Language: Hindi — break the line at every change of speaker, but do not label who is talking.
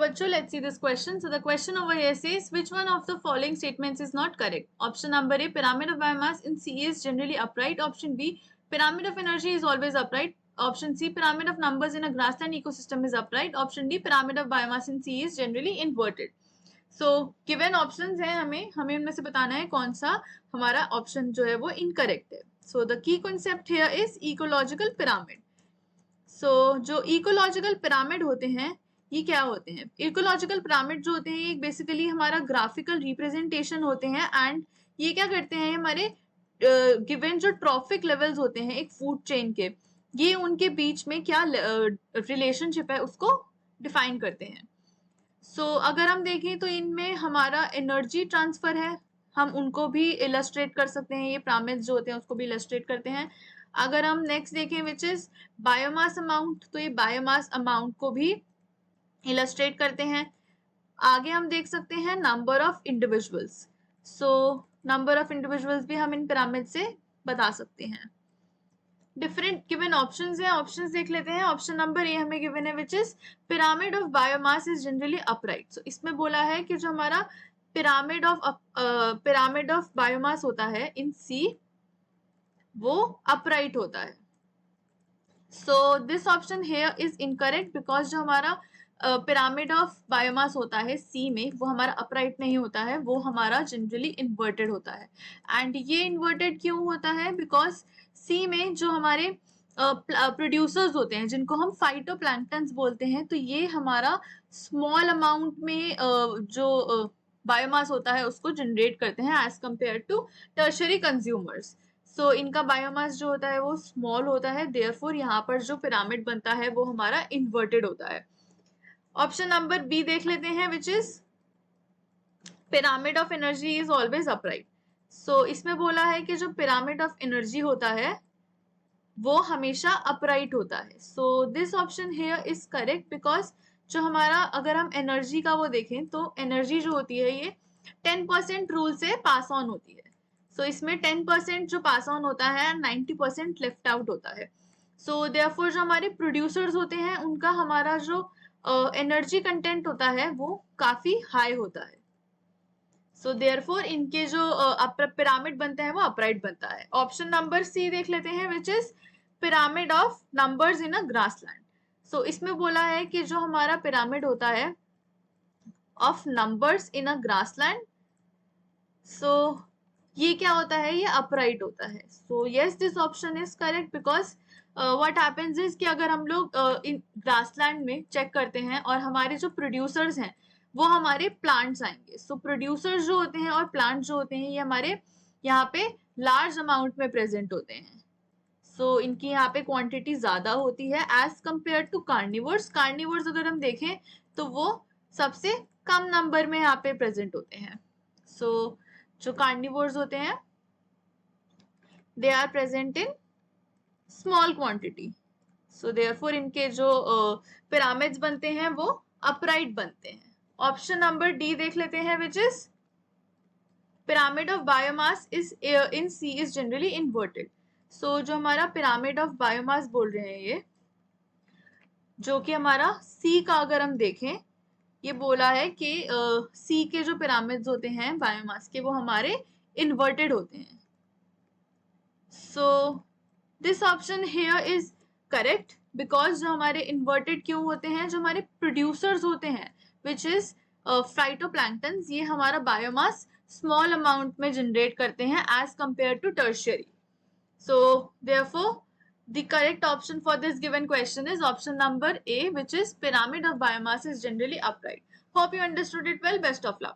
bachcho, let's see this question. So the question over here says, which one of the following statements is not correct? Option number A, pyramid of biomass in C is generally upright. Option B, pyramid of energy is always upright. Option C, pyramid of numbers in a grassland ecosystem is upright. Option D, pyramid of biomass in C is generally inverted. So given options हैं हमें उनमें से बताना है कौन सा हमारा ऑप्शन जो है वो इनकरेक्ट है. So the key concept here is ecological pyramid. So जो इकोलॉजिकल पिरामिड होते हैं ये क्या होते हैं? इकोलॉजिकल पिरामिड जो होते हैं ये बेसिकली हमारा ग्राफिकल रिप्रेजेंटेशन होते हैं एंड ये क्या करते हैं हमारे गिवन जो ट्रॉफिक लेवल्स होते हैं एक फूड चेन के, ये उनके बीच में क्या रिलेशनशिप है उसको डिफाइन करते हैं. सो अगर हम देखें तो इनमें हमारा एनर्जी ट्रांसफर है, हम उनको भी इलस्ट्रेट कर सकते हैं, ये पिरामिड्स जो होते हैं उसको भी इलस्ट्रेट करते हैं. अगर हम नेक्स्ट देखें विच इज बायोमास अमाउंट, तो ये बायोमास अमाउंट को भी इलस्ट्रेट करते हैं. आगे हम देख सकते हैं number of individuals. So number of individuals भी हम इन पिरामिड से बता सकते हैं. डिफरेंट गिवन ऑप्शंस हैं, ऑप्शंस देख लेते हैं. ऑप्शन नंबर ए हमें गिवन है which is pyramid of biomass is generally upright. So इसमें बोला है कि जो हमारा पिरामिड ऑफ बायोमास होता है इन सी वो अपराइट होता है. So this option here is incorrect because जो हमारा पिरामिड ऑफ बायोमास होता है सी में वो हमारा अपराइट नहीं होता है, वो हमारा जनरली इन्वर्टेड होता है. एंड ये इन्वर्टेड क्यों होता है? बिकॉज सी में जो हमारे प्रोड्यूसर्स होते हैं जिनको हम फाइटोप्लैंक्टन्स बोलते हैं, तो ये हमारा स्मॉल अमाउंट में जो बायोमास होता है उसको जनरेट करते हैं as compare to tertiary consumers. So इनका बायोमास जो होता है वो स्मॉल होता है, देयरफॉर यहाँ पर जो पिरामिड बनता है वो हमारा इन्वर्टेड होता है. ऑप्शन नंबर बी देख लेते हैं which is pyramid of energy is always upright. So इसमें बोला है कि जो पिरामिड ऑफ एनर्जी होता है वो हमेशा अपराइट होता है. So this option here is correct because जो हमारा अगर हम एनर्जी का वो देखें तो एनर्जी जो होती है ये 10% रूल से पास ऑन होती है. सो इसमें 10% जो पास ऑन होता है 90% लेफ्ट आउट होता है. सो देयरफॉर जो हमारे प्रोड्यूसर्स होते हैं उनका हमारा जो एनर्जी कंटेंट होता है वो काफी हाई होता है. सो देयरफॉर इनके जो पिरामिड बनते हैं वो अपराइट बनता है. ऑप्शन नंबर सी देख लेते हैं which is pyramid of numbers in a grassland. So इसमें बोला है कि जो हमारा पिरामिड होता है of numbers in a grassland, so ये क्या होता है? ये अपराइट होता है. So yes this option is correct because what happens is कि अगर हम लोग इन ग्रासलैंड में चेक करते हैं और हमारे जो प्रोड्यूसर्स हैं वो हमारे प्लांट्स आएंगे. सो प्रोड्यूसर्स जो होते हैं और प्लांट जो होते हैं ये हमारे यहाँ पे लार्ज अमाउंट में प्रेजेंट होते हैं. सो इनकी यहाँ पे क्वांटिटी ज्यादा होती है as compare to carnivores. Carnivores अगर हम देखें तो वो सबसे कम नंबर में यहाँ पे प्रेजेंट होते हैं. सो जो कार्निवर्स होते हैं they are present in small quantity. So therefore इनके जो पिरामिड्स बनते हैं वो अपराइट बनते हैं. ऑप्शन नंबर डी देख लेते हैं which is pyramid of biomass is in C is generally inverted. So जो हमारा पिरामिड ऑफ बायोमास बोल रहे हैं ये जो कि हमारा सी का अगर हम देखें ये बोला है कि सी के जो पिरामिड्स होते हैं बायोमास के वो हमारे इन्वर्टेड होते हैं. So this option here is correct because जो हमारे इन्वर्टेड क्यों होते हैं? जो हमारे प्रोड्यूसर्स होते हैं विच इज फाइटोप्लैंक्टन्स, ये हमारा बायोमास स्मॉल अमाउंट में जनरेट करते हैं as compare to tertiary. So therefore the correct option for this given question is option number A, which is pyramid of biomass is generally upright. Hope you understood it well. Best of luck.